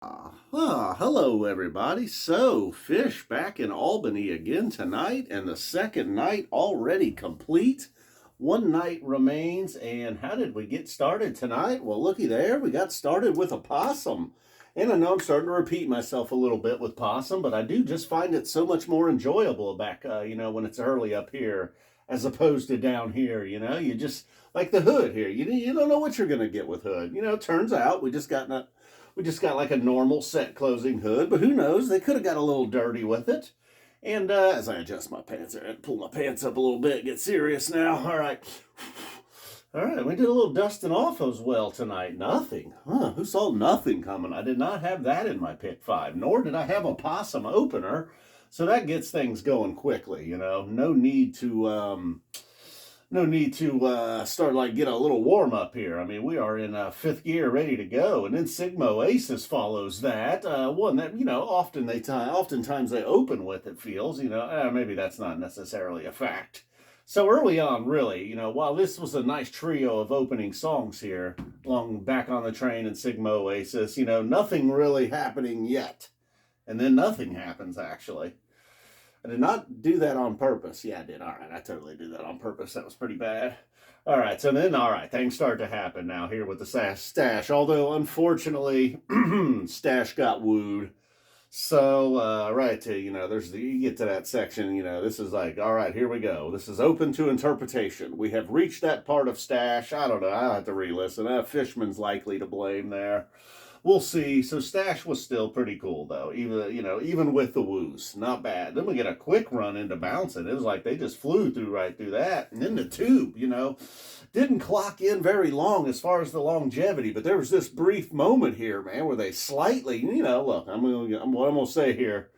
Hello everybody. So, Phish back in Albany again tonight, and the second night already complete. One night remains, and how did we get started tonight? Well, looky there, we got started with a Possum. And I know I'm starting to repeat myself a little bit with Possum, but I do just find it so much more enjoyable back, when it's early up here as opposed to down here, You just, like the Hood here, you don't know what you're going to get with Hood. Turns out we just got like a normal set closing hood, but who knows? They could have got a little dirty with it. And as I adjust my pants, I pull my pants up a little bit, get serious now. All right. All right, we did a little dusting off as well tonight. Nothing. Who saw nothing coming? I did not have that in my pick five, nor did I have a Possum opener. So that gets things going quickly, no need to start get a little warm up here. I mean, we are in fifth gear, ready to go, and then Sigma Oasis follows that one that oftentimes they open with. It feels maybe that's not necessarily a fact. So early on, really, while this was a nice trio of opening songs here, long back on the train and Sigma Oasis, nothing really happening yet, and then nothing happens actually. I did not do that on purpose. Yeah, I did. All right, I totally did that on purpose. That was pretty bad. All right, so then, all right, things start to happen now here with the Stash. Although, unfortunately, Stash got wooed. So, you get to that section, this is like, all right, here we go. This is open to interpretation. We have reached that part of Stash. I don't know. I'll have to re-listen. Fishman's likely to blame there. We'll see. So Stash was still pretty cool though, even with the woos, not bad. Then we get a quick run into Bouncin. It was like they just flew right through that, and then the tube, didn't clock in very long as far as the longevity. But there was this brief moment here, man, where they slightly, look, what I'm gonna say here.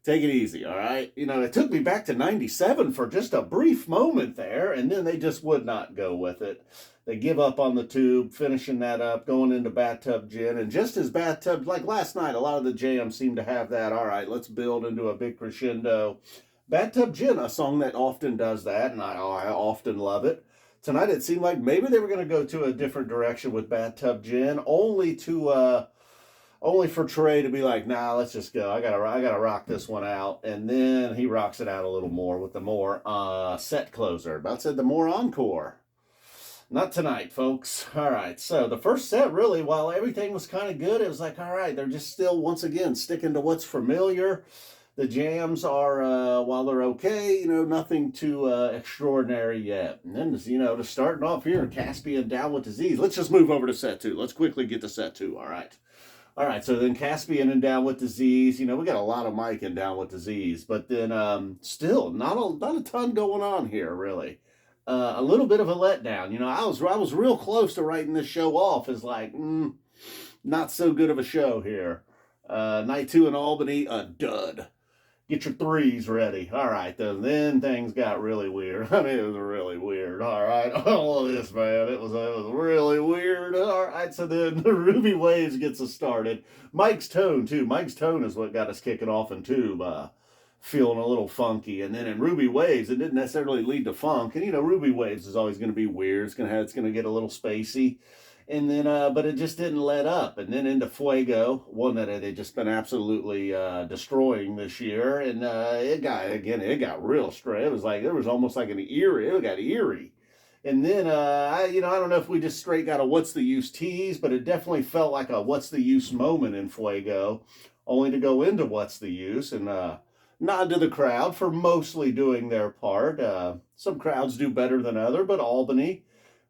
Take it easy, all right? It took me back to 97 for just a brief moment there, and then they just would not go with it. They give up on the tube, finishing that up, going into Bathtub Gin. And just as Bathtub, like last night, a lot of the jams seem to have that, all right, let's build into a big crescendo. Bathtub Gin, a song that often does that, and I often love it. Tonight it seemed like maybe they were going to go to a different direction with Bathtub Gin, only for Trey to be like, nah, let's just go. I gotta rock this one out. And then he rocks it out a little more with the more set closer. About said the more encore. Not tonight, folks. All right, so the first set, really, while everything was kind of good, it was like, all right, they're just still, once again, sticking to what's familiar. The jams are, while they're okay, nothing too extraordinary yet. And then, just starting off here, Caspian Down with Disease. Let's just move over to set two. Let's quickly get to set two, all right. All right, so then Caspian and Down with Disease. We got a lot of Mike and Down with Disease, but then still not a ton going on here, really. A little bit of a letdown. I was real close to writing this show off as like, not so good of a show here. Night two in Albany, a dud. Get your threes ready. All right, then things got really weird. I mean, it was really weird. All right, all of this, man, it was really weird. All right, so then the Ruby Waves gets us started. Mike's tone too. Mike's tone is what got us kicking off in tube. Feeling a little funky, and then in Ruby Waves, it didn't necessarily lead to funk. And Ruby Waves is always going to be weird. It's going to get a little spacey. And then, but it just didn't let up. And then into Fuego, one that they've just been absolutely destroying this year. And it got real straight. It was like, there was almost like it got eerie. And then, I don't know if we just straight got a what's the use tease, but it definitely felt like a what's the use moment in Fuego, only to go into what's the use. And, nod to the crowd for mostly doing their part. Some crowds do better than other, but Albany,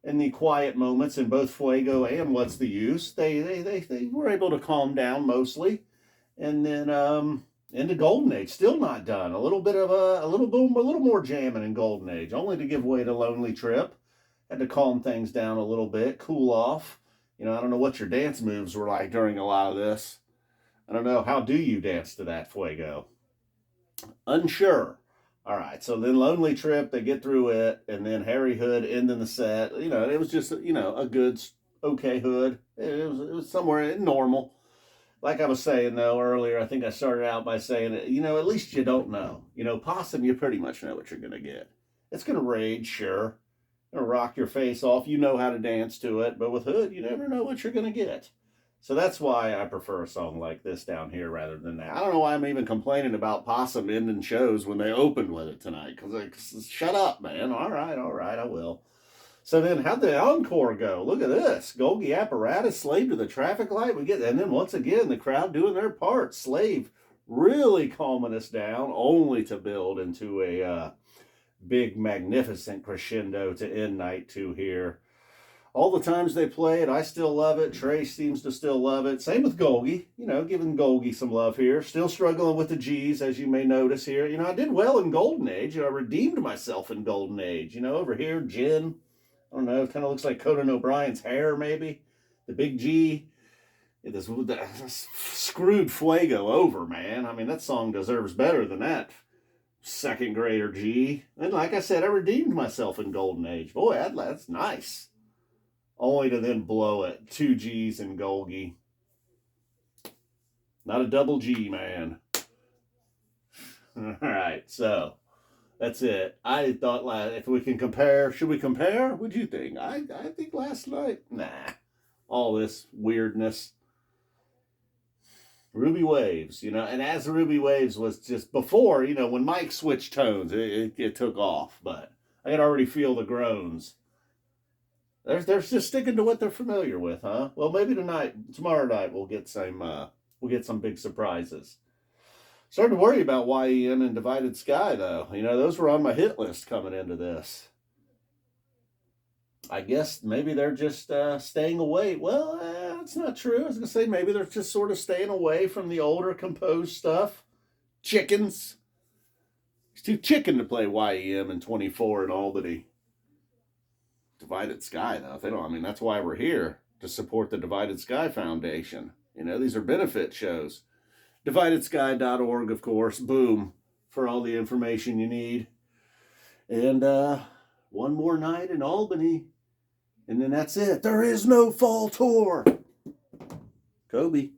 in the quiet moments in both Fuego and What's the Use, they were able to calm down mostly. And then into Golden Age, still not done. A little more jamming in Golden Age, only to give way to Lonely Trip. Had to calm things down a little bit, cool off. I don't know what your dance moves were like during a lot of this. I don't know. How do you dance to that Fuego? Unsure. All right, so then Lonely Trip, they get through it, and then Harry Hood ending the set. It was just, a good, okay Hood. It was somewhere normal. Like I was saying, though, earlier, I think I started out by saying, at least you don't know. Possum, you pretty much know what you're going to get. It's going to rage, sure. Going to rock your face off. You know how to dance to it. But with Hood, you never know what you're going to get. So that's why I prefer a song like this down here rather than that. I don't know why I'm even complaining about Possum ending shows when they opened with it tonight. Because, like, shut up, man. All right, I will. So then, how'd the encore go? Look at this. Golgi apparatus, Slave to the traffic light. And then once again, the crowd doing their part. Slave really calming us down, only to build into a big, magnificent crescendo to end night two here. All the times they play it, I still love it. Trey seems to still love it. Same with Golgi, giving Golgi some love here. Still struggling with the G's, as you may notice here. I did well in Golden Age. I redeemed myself in Golden Age. Over here, Gin. I don't know, it kind of looks like Conan O'Brien's hair, maybe. The big G. This screwed Fuego over, man. I mean, that song deserves better than that second grader G. And like I said, I redeemed myself in Golden Age. Boy, that's nice. Only to then blow it. 2 G's in Golgi. Not a double G, man. All right, so that's it. I thought if we can compare, should we compare? What'd you think? I think last night, nah. All this weirdness. Ruby Waves, and as Ruby Waves was just before, when Mike switched tones, it took off. But I could already feel the groans. They're just sticking to what they're familiar with, huh? Well, maybe tomorrow night, we'll get some big surprises. Starting to worry about YEM and Divided Sky, though. Those were on my hit list coming into this. I guess maybe they're just staying away. Well, that's not true. I was going to say maybe they're just sort of staying away from the older composed stuff. Chickens. It's too chicken to play YEM in 24 in Albany. Divided Sky, though. If they don't, that's why we're here, to support the Divided Sky Foundation. These are benefit shows. DividedSky.org, of course. Boom. For all the information you need. And one more night in Albany. And then that's it. There is no fall tour. Kobe.